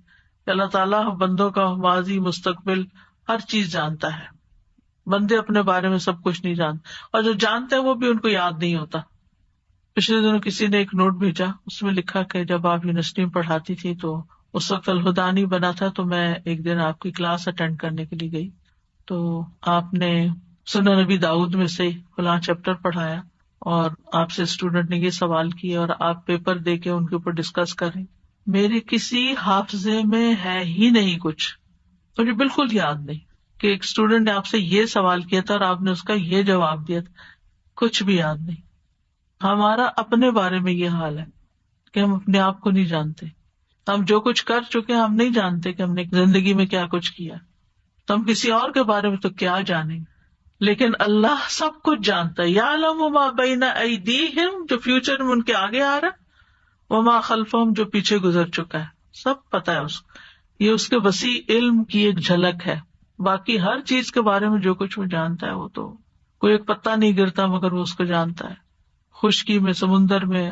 کہ اللہ تعالیٰ بندوں کا ماضی مستقبل ہر چیز جانتا ہے. بندے اپنے بارے میں سب کچھ نہیں جانتے، اور جو جانتے ہیں وہ بھی ان کو یاد نہیں ہوتا. پچھلے دنوں کسی نے ایک نوٹ بھیجا، اس میں لکھا کہ جب آپ یونیورسٹی میں پڑھاتی تھی تو اس وقت الہدانی بنا تھا، تو میں ایک دن آپ کی کلاس اٹینڈ کرنے کے لیے گئی، تو آپ نے سنن نبی داؤد میں سے فلاں چیپٹر پڑھایا اور آپ سے اسٹوڈنٹ نے یہ سوال کیا اور آپ پیپر دے کے ان کے اوپر ڈسکس کر رہے. میرے کسی حافظے میں ہے ہی نہیں کچھ، مجھے بالکل یاد نہیں کہ ایک اسٹوڈنٹ نے آپ سے یہ سوال کیا تھا اور آپ نے اس کا یہ جواب دیا تھا. کچھ بھی یاد نہیں. ہمارا اپنے بارے میں یہ حال ہے کہ ہم اپنے آپ کو نہیں جانتے. ہم جو کچھ کر چکے ہم نہیں جانتے کہ ہم نے زندگی میں کیا کچھ کیا، تو ہم کسی اور کے بارے میں تو کیا جانیں. لیکن اللہ سب کچھ جانتا ہے. یعلم ما بین ایدیہم، جو فیوچر میں ان کے آگے آ رہا ہے، وما خلفہم، جو پیچھے گزر چکا ہے، سب پتا ہے اس کو. یہ اس کے وسیع علم کی ایک جھلک ہے. باقی ہر چیز کے بارے میں جو کچھ وہ جانتا ہے، وہ تو کوئی ایک پتا نہیں گرتا مگر وہ اس کو جانتا ہے. خشکی میں، سمندر میں،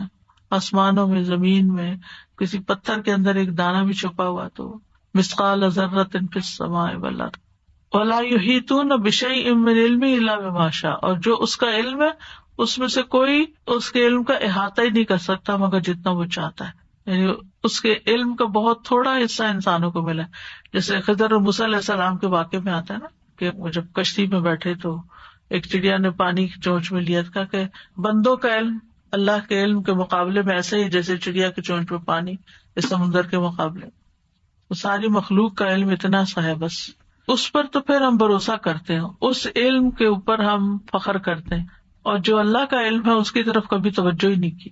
آسمانوں میں، زمین میں، کسی پتھر کے اندر ایک دانہ بھی چھپا ہوا تو مثقال ذرۃ فی السماء والارض ولا یحیطون بشیء من علمہ الا بما شاء، اور جو اس کا علم ہے اس میں سے کوئی اس کے علم کا احاطہ ہی نہیں کر سکتا مگر جتنا وہ چاہتا ہے. یعنی اس کے علم کا بہت تھوڑا حصہ انسانوں کو ملا. جیسے خضر اور موسیٰ علیہ السلام کے واقعے میں آتا ہے نا کہ وہ جب کشتی میں بیٹھے تو ایک چڑیا نے پانی کی چونچ میں لیا تھا کہ بندوں کا علم اللہ کے علم کے مقابلے میں ایسے ہی جیسے چڑیا کی چونچ میں پانی اس سمندر کے مقابلے. وہ ساری مخلوق کا علم اتنا سا ہے، بس اس پر تو پھر ہم بھروسہ کرتے ہیں، اس علم کے اوپر ہم فخر کرتے ہیں، اور جو اللہ کا علم ہے اس کی طرف کبھی توجہ ہی نہیں کی.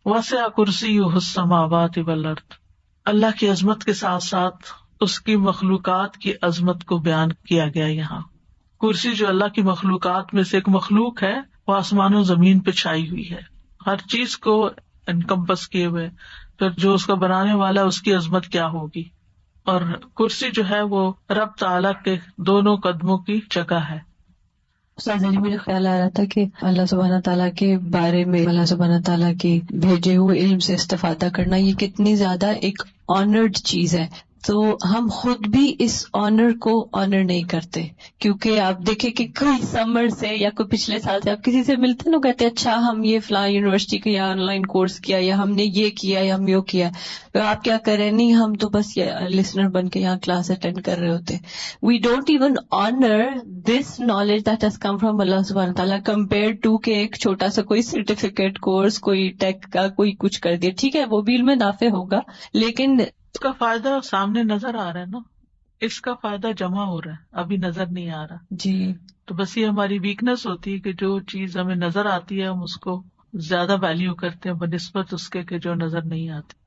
وسع کرسیہ السماوات والارض، اللہ کی عظمت کے ساتھ ساتھ اس کی مخلوقات کی عظمت کو بیان کیا گیا. یہاں کرسی جو اللہ کی مخلوقات میں سے ایک مخلوق ہے، وہ آسمان و زمین پہ چھائی ہوئی ہے. ہر چیز کو انکمپس کیے ہوئے. پھر جو اس کا بنانے والا ہے اس کی عظمت کیا ہوگی. اور کرسی جو ہے وہ رب تعالیٰ کے دونوں قدموں کی جگہ ہے. استاذہ جی مجھے خیال آ رہا تھا کہ اللہ سبحانہ تعالیٰ کے بارے میں اللہ سبحانہ تعالیٰ کے بھیجے ہوئے علم سے استفادہ کرنا یہ کتنی زیادہ ایک آنرڈ چیز ہے. تو ہم خود بھی اس آنر کو آنر نہیں کرتے، کیونکہ آپ دیکھیں کہ کوئی سمر سے یا کوئی پچھلے سال سے آپ کسی سے ملتے نا، کہتے اچھا ہم یہ فلاں یونیورسٹی کا یا آن لائن کورس کیا یا ہم نے یہ کیا یا ہم یہ کیا، تو آپ کیا کر رہے؟ نہیں ہم تو بس لسنر بن کے یہاں کلاس اٹینڈ کر رہے ہوتے. We don't even honour this knowledge that has come from Allah سبحانہ تعالیٰ کمپیئر ٹو کہ ایک چھوٹا سا کوئی سرٹیفکیٹ کورس، کوئی ٹیک کا کوئی کچھ کر دیا. ٹھیک ہے وہ بھی علم نافع ہوگا، لیکن اس کا فائدہ سامنے نظر آ رہا ہے نا، اس کا فائدہ جمع ہو رہا ہے، ابھی نظر نہیں آ رہا. جی تو بس یہ ہماری ویکنیس ہوتی ہے کہ جو چیز ہمیں نظر آتی ہے ہم اس کو زیادہ ویلیو کرتے ہیں بنسبت اس کے کہ جو نظر نہیں آتی.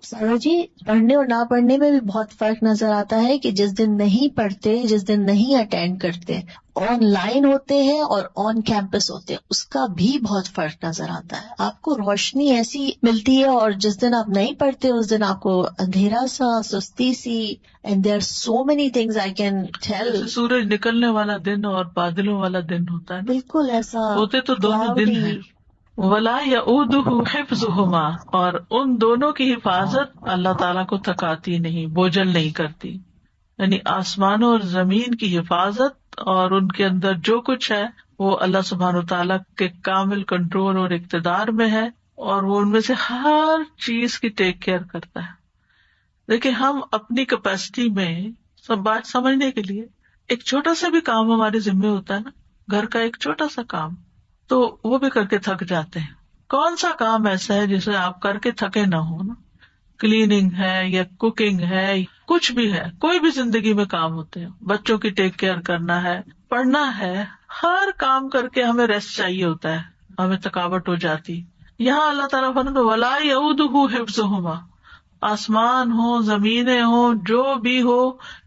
سارا جی پڑھنے اور نہ پڑھنے میں بھی بہت فرق نظر آتا ہے کہ جس دن نہیں پڑھتے، جس دن نہیں اٹینڈ کرتے، آن لائن ہوتے ہیں اور آن کیمپس ہوتے ہیں، اس کا بھی بہت فرق نظر آتا ہے. آپ کو روشنی ایسی ملتی ہے اور جس دن آپ نہیں پڑھتے اس دن آپ کو اندھیرا سا، سستی سی. And there are so many things I can tell. سورج نکلنے والا دن اور بادلوں والا دن ہوتا ہے، بالکل ایسا ہوتے تو دونوں دن ہیں. ولا یعودہ حفظہما، اور ان دونوں کی حفاظت اللہ تعالیٰ کو تھکاتی نہیں، بوجھل نہیں کرتی. یعنی آسمانوں اور زمین کی حفاظت اور ان کے اندر جو کچھ ہے وہ اللہ سبحانہ وتعالیٰ کے کامل کنٹرول اور اقتدار میں ہے، اور وہ ان میں سے ہر چیز کی ٹیک کیئر کرتا ہے. دیکھیں ہم اپنی کیپیسٹی میں سب بات سمجھنے کے لیے ایک چھوٹا سا بھی کام ہمارے ذمے ہوتا ہے نا، گھر کا ایک چھوٹا سا کام، تو وہ بھی کر کے تھک جاتے ہیں. کون سا کام ایسا ہے جسے آپ کر کے تھکے نہ ہو نا؟ کلیننگ ہے یا کوکنگ ہے، کچھ بھی ہے، کوئی بھی زندگی میں کام ہوتے ہیں. بچوں کی ٹیک کیئر کرنا ہے، پڑھنا ہے، ہر کام کر کے ہمیں ریسٹ چاہیے ہوتا ہے، ہمیں تھکاوٹ ہو جاتی. یہاں اللہ تعالیٰ فرماتا ولا یعودہ حفظہما، آسمان ہو زمینیں ہو جو بھی ہو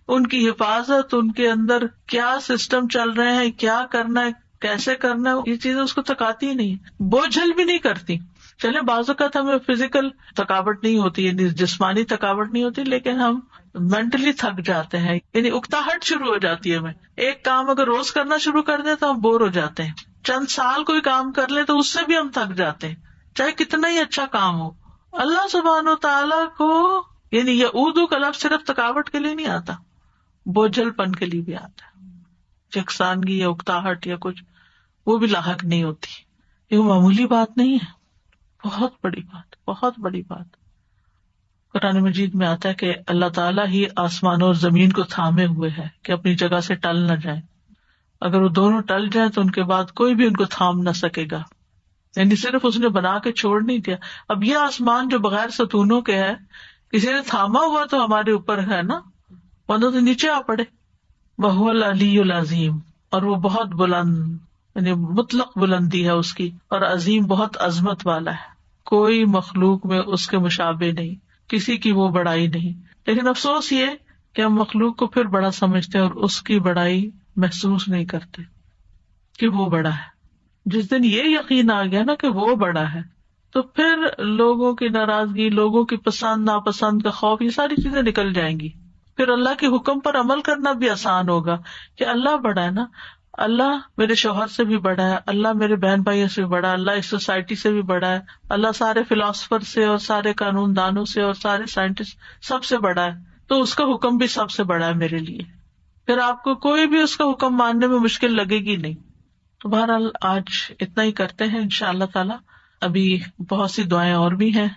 ان کی حفاظت، ان کے اندر کیا سسٹم چل رہے ہیں، کیا کرنا ہے، کیسے کرنا ہے، یہ چیزیں اس کو تھکاتی نہیں، بوجھل بھی نہیں کرتی. چلے بعض اوقات ہمیں فزیکل تھکاوٹ نہیں ہوتی، یعنی جسمانی تھکاوٹ نہیں ہوتی، لیکن ہم مینٹلی تھک جاتے ہیں، یعنی اکتاہٹ شروع ہو جاتی ہے. ہمیں ایک کام اگر روز کرنا شروع کر دیں تو ہم بور ہو جاتے ہیں. چند سال کوئی کام کر لیں تو اس سے بھی ہم تھک جاتے ہیں، چاہے کتنا ہی اچھا کام ہو. اللہ سبحانہ وتعالیٰ کو یعنی یعودو کا لفظ صرف تھکاوٹ کے لیے نہیں آتا، بوجھل پن کے لیے بھی آتا ہے. یکسانگی یا اکتاہٹ یا کچھ وہ بھی لاحق نہیں ہوتی. یہ معمولی بات نہیں ہے، بہت بڑی بات، بہت بڑی بات. قرآن مجید میں آتا ہے کہ اللہ تعالیٰ ہی آسمانوں اور زمین کو تھامے ہوئے ہے کہ اپنی جگہ سے ٹل نہ جائیں. اگر وہ دونوں ٹل جائیں تو ان کے بعد کوئی بھی ان کو تھام نہ سکے گا. یعنی صرف اس نے بنا کے چھوڑ نہیں دیا. اب یہ آسمان جو بغیر ستونوں کے ہے، کسی نے تھاما ہوا تو ہمارے اوپر ہے نا، ورنہ تو نیچے آ پڑے. وَهُوَ الْعَلِيُّ الْعَظِيمُ، اور وہ بہت بلند، یعنی مطلق بلندی ہے اس کی، اور عظیم بہت عظمت والا ہے. کوئی مخلوق میں اس کے مشابہ نہیں، کسی کی وہ بڑائی نہیں. لیکن افسوس یہ کہ ہم مخلوق کو پھر بڑا سمجھتے ہیں اور اس کی بڑائی محسوس نہیں کرتے کہ وہ بڑا ہے. جس دن یہ یقین آ گیا نا کہ وہ بڑا ہے، تو پھر لوگوں کی ناراضگی، لوگوں کی پسند ناپسند کا خوف، یہ ساری چیزیں نکل جائیں گی. پھر اللہ کے حکم پر عمل کرنا بھی آسان ہوگا کہ اللہ بڑا ہے نا، اللہ میرے شوہر سے بھی بڑا ہے، اللہ میرے بہن بھائیوں سے بھی بڑا ہے، اللہ اس سوسائٹی سے بھی بڑا ہے، اللہ سارے فلاسفر سے اور سارے قانون دانوں سے اور سارے سائنٹسٹ سب سے بڑا ہے، تو اس کا حکم بھی سب سے بڑا ہے میرے لیے. پھر آپ کو کوئی بھی اس کا حکم ماننے میں مشکل لگے گی نہیں. تو بہرحال آج اتنا ہی کرتے ہیں انشاءاللہ تعالی. ابھی بہت سی دعائیں اور بھی ہیں.